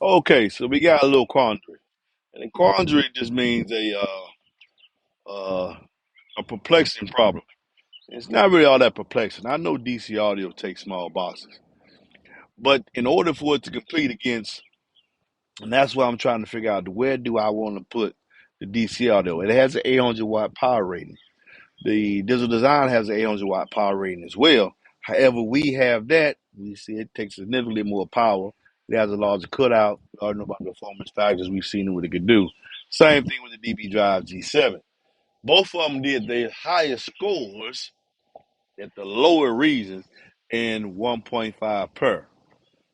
Okay, so we got a little quandary, and a quandary just means uh, a perplexing problem. It's not really all that perplexing. I know DC Audio takes small boxes, but in order for it to compete against, and that's why I'm trying to figure out where do I want to put the DC Audio. It has an 800-watt power rating. The Digital Design has an 800-watt power rating as well. However, we have that. We see it takes significantly more power. It has a larger cutout. We already know about the performance factors. We've seen what it could do. Same thing with the DB Drive G7. Both of them did their highest scores at the lower regions in 1.5 per.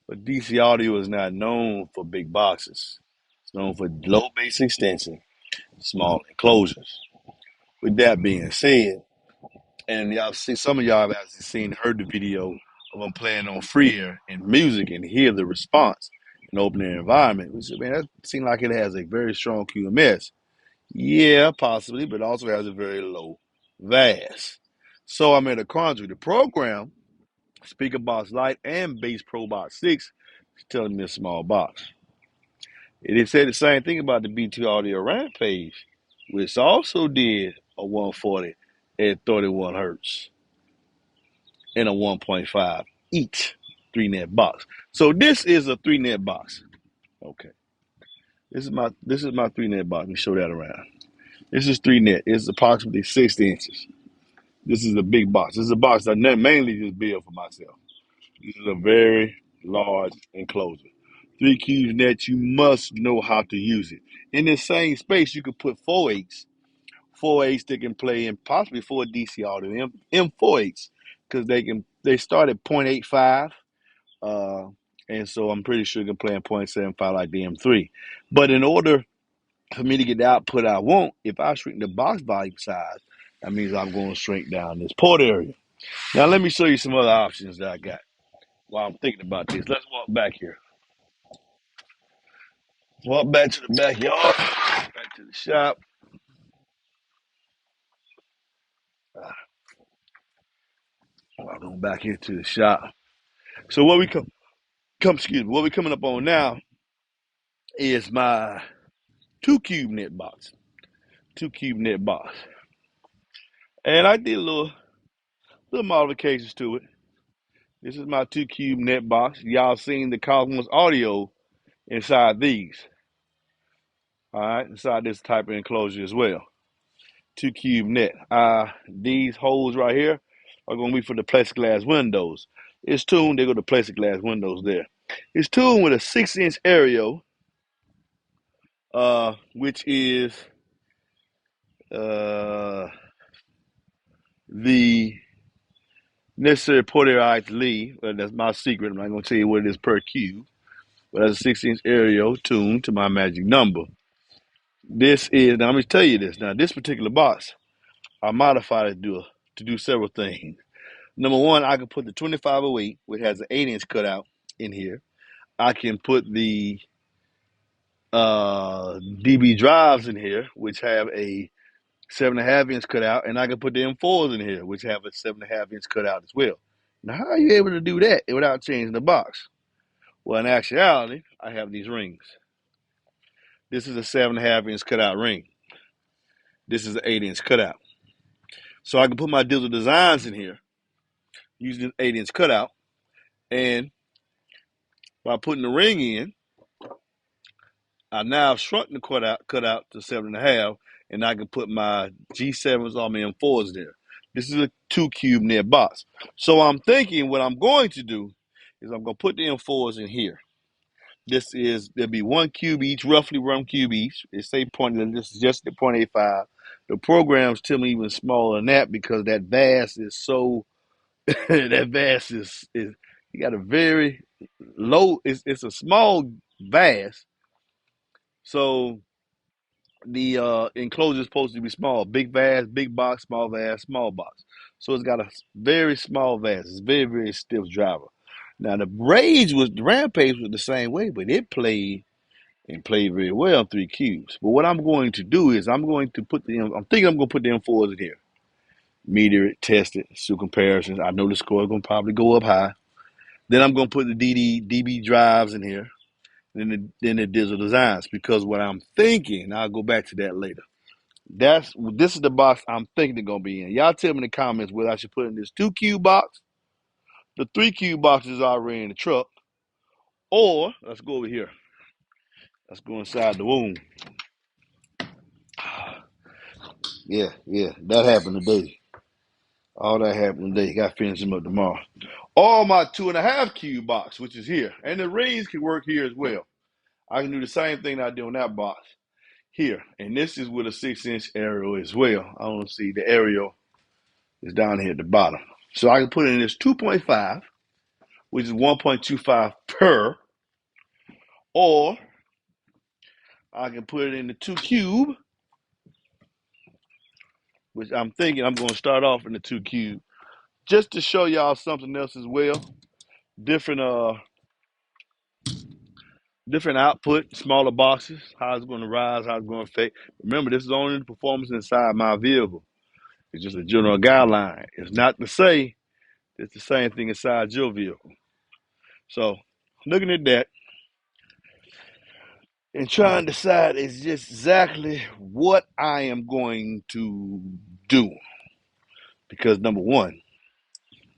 But DC Audio is not known for big boxes. It's known for low base extension, small enclosures. With that being said, and y'all see some of y'all have actually seen heard the video of them playing on free air and music and hear the response in open air environment. Which, man, that seems like it has a very strong QMS. Yeah, possibly, but also has a very low VAS. So I'm at a quandary. The program, Speaker Box Lite and Bass Pro Box 6, is telling me a small box. It said the same thing about the B2 Audio Rampage, which also did a 140 at 31 hertz and a 1.5 each 3-net box. So this is a 3-net box. Okay. This is my 3-net box. Let me show that around. This is 3-net. It's approximately 60 inches. This is a big box. This is a box I mainly just build for myself. This is a very large enclosure. 3 cubes net, you must know how to use it. In this same space, you could put 4/8s, 4/8s that can play in possibly 4 DC audio, M4/8s, because they start at 0.85, and so I'm pretty sure you can play in 0.75 like the M3. But in order for me to get the output I want, if I shrink the box volume size, that means I'm going to shrink down this port area. Now let me show you some other options that I got while I'm thinking about this. Let's walk back here. Walk back to the backyard, back to the shop. Walking back here to the shop. So what we coming up on now is my 2 cube net box. 2 cube net box. And I did little modifications to it. This is my 2 cube net box. Y'all seen the Cosmos audio inside these. All right, inside this type of enclosure as well. 2 cube net. These holes right here are going to be for the plexiglass windows. It's tuned. They go to plexiglass windows there. It's tuned with a 6-inch aerial, which is the necessary port area I to leave. That's my secret. I'm not going to tell you what it is per cube. But that's a 6-inch aerial tuned to my magic number. This is, now let me tell you this. Now, this particular box, I modified it to do several things. Number one, I can put the 2508, which has an 8-inch cutout in here. I can put the DB drives in here, which have a 7.5-inch cutout, and I can put the M4s in here, which have a 7.5-inch cutout as well. Now, how are you able to do that without changing the box? Well, in actuality, I have these rings. This is a 7.5-inch cutout ring. This is an 8-inch cutout. So I can put my digital designs in here using this 8-inch cutout, and by putting the ring in, I now shrunk the cutout to 7.5, and I can put my G7s or my M4s there. This is a 2 cube net box. So I'm thinking what I'm going to do is I'm going to put the M4s in here. There'll be 1 cube each, roughly 1 cube each. It's say point. This is just the 0.85. The programs tell me even smaller than that because that VAS is so. That VAS is you got a very low. It's a small VAS, so the enclosure is supposed to be small. Big VAS, big box, small VAS, small box. So it's got a very small VAS. It's very very stiff driver. Now the Rampage was the same way, but it played and played very well 3 cubes. But what I'm going to do is I'm thinking I'm going to put the M4s in here, meter it, test it, do comparisons. I know the score is going to probably go up high. Then I'm going to put the DB drives in here, than the digital designs. Because what I'm thinking, and I'll go back to that later. This is the box I'm thinking they're gonna be in. Y'all tell me in the comments whether I should put in this 2 cube box, the 3 cube box is already in the truck, or let's go over here. Let's go inside the womb. Yeah, that happened today. All that happened today. Got to finish them up tomorrow. Or my 2.5 cube box, which is here, and the rings can work here as well. I can do the same thing I do on that box here, and this is with a 6-inch aerial as well. I don't see the aerial is down here at the bottom, so I can put it in this 2.5, which is 1.25 per, or I can put it in the 2 cube, which I'm thinking I'm going to start off in the 2 cube, just to show y'all something else as well. Different different output, smaller boxes, how it's going to rise, how it's going to affect. Remember, this is only the performance inside my vehicle. It's just a general guideline. It's not to say it's the same thing inside your vehicle. So, looking at that and trying to decide is just exactly what I am going to do. Because number one,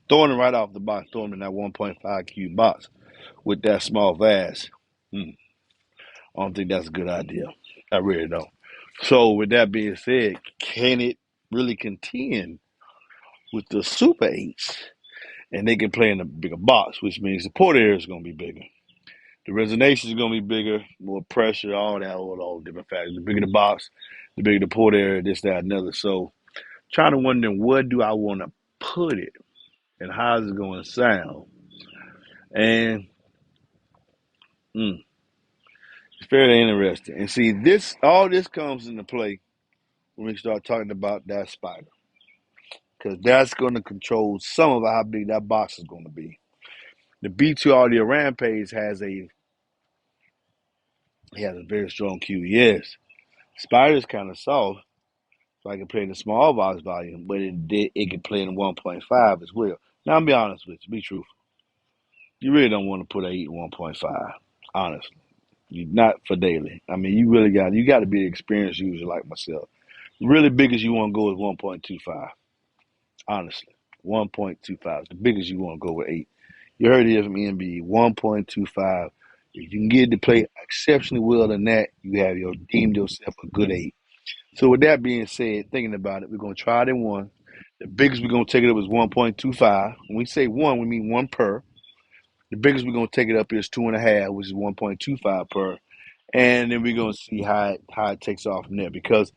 throwing it right off the box, throwing it in that 1.5 cube box with that small vase, I don't think that's a good idea. I really don't. So, with that being said, can it really contend with the Super 8s? And they can play in a bigger box, which means the port area is going to be bigger. The resonation is going to be bigger, more pressure, all that, all different factors. The bigger the box, the bigger the port area, this, that, another. So, trying to wonder where do I want to put it and how is it going to sound? And it's fairly interesting. And see, all this comes into play when we start talking about that spider, because that's going to control some of how big that box is going to be. The B2 Audio Rampage has a very strong QES. Spider's kind of soft, so I can play in the small box volume, but it can play in 1.5 as well. Now, I'll be honest with you, be truthful. You really don't want to put an 8 in 1.5, honestly. Not for daily. I mean, you got to be an experienced user like myself. Really biggest you want to go is 1.25, honestly. 1.25 is the biggest you want to go with 8. You heard it from MBE, 1.25. If you can get it to play exceptionally well than that, you have deemed yourself a good 8. So with that being said, thinking about it, we're going to try it in 1. The biggest we're going to take it up is 1.25. When we say 1, we mean 1 per. The biggest we're going to take it up is 2.5, which is 1.25 per. And then we're going to see how it takes off from there. Because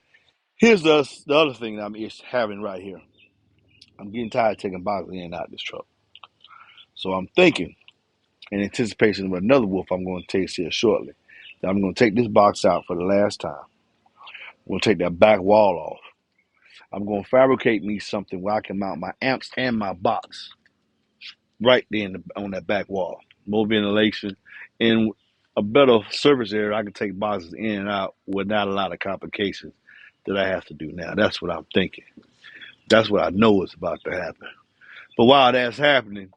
here's the other thing that I'm having right here. I'm getting tired of taking boxes in and out of this truck. So I'm thinking, in anticipation of another wolf I'm going to taste here shortly, that I'm going to take this box out for the last time. I'm going to take that back wall off. I'm going to fabricate me something where I can mount my amps and my box right there on that back wall. More ventilation and a better surface area. I can take boxes in and out without a lot of complications that I have to do now. That's what I'm thinking. That's what I know is about to happen. But while that's happening,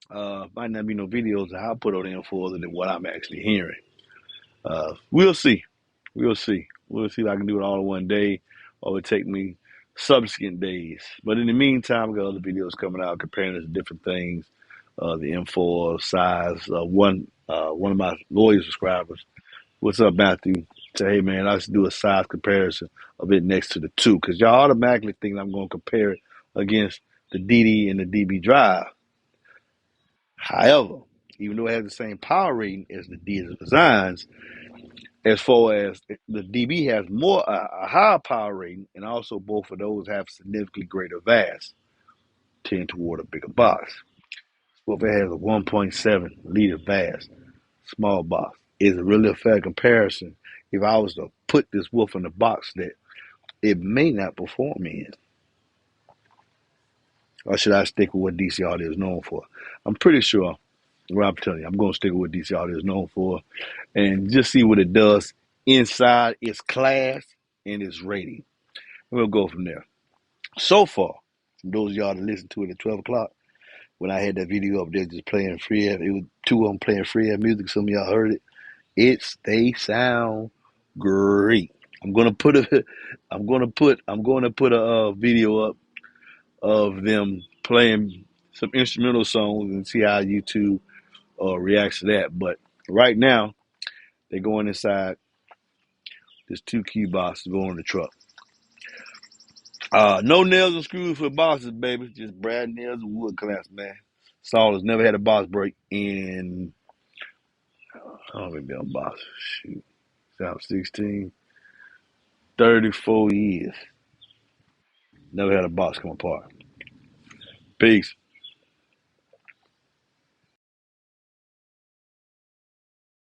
might not be no videos that I'll put on the info other than what I'm actually hearing. We'll see. We'll see. We'll see if I can do it all in one day or it take me subsequent days. But in the meantime, I got other videos coming out comparing it to different things. The M4 size. One of my loyal subscribers, what's up, Matthew? Say, hey man, I should do a size comparison of it next to the 2, because y'all automatically think I'm going to compare it against the DD and the DB drive. However, even though it has the same power rating as the digital designs, as far as the DB has a higher power rating, and also both of those have significantly greater VAS, tend toward a bigger box. Well, if it has a 1.7 liter VAS, small box, is it really a fair comparison if I was to put this wolf in a box that it may not perform in? Or should I stick with what DC Audio is known for? I'm pretty sure, well, I'm telling you, I'm going to stick with what DC Audio is known for and just see what it does inside its class and its rating. We'll go from there. So far, those of y'all that listen to it at 12 o'clock, when I had that video up there just playing free air. It was two of them playing free air music. Some of y'all heard it. They sound great. I'm gonna put a I'm gonna put a video up of them playing some instrumental songs and see how YouTube reacts to that. But right now they're going inside. There's two key boxes going in the truck. No nails and screws for boxes, baby. Just brad nails and wood clamps, man. Saul has never had a box break in, I don't think been a box. Shoot. South 16, 34 years. Never had a box come apart. Peace.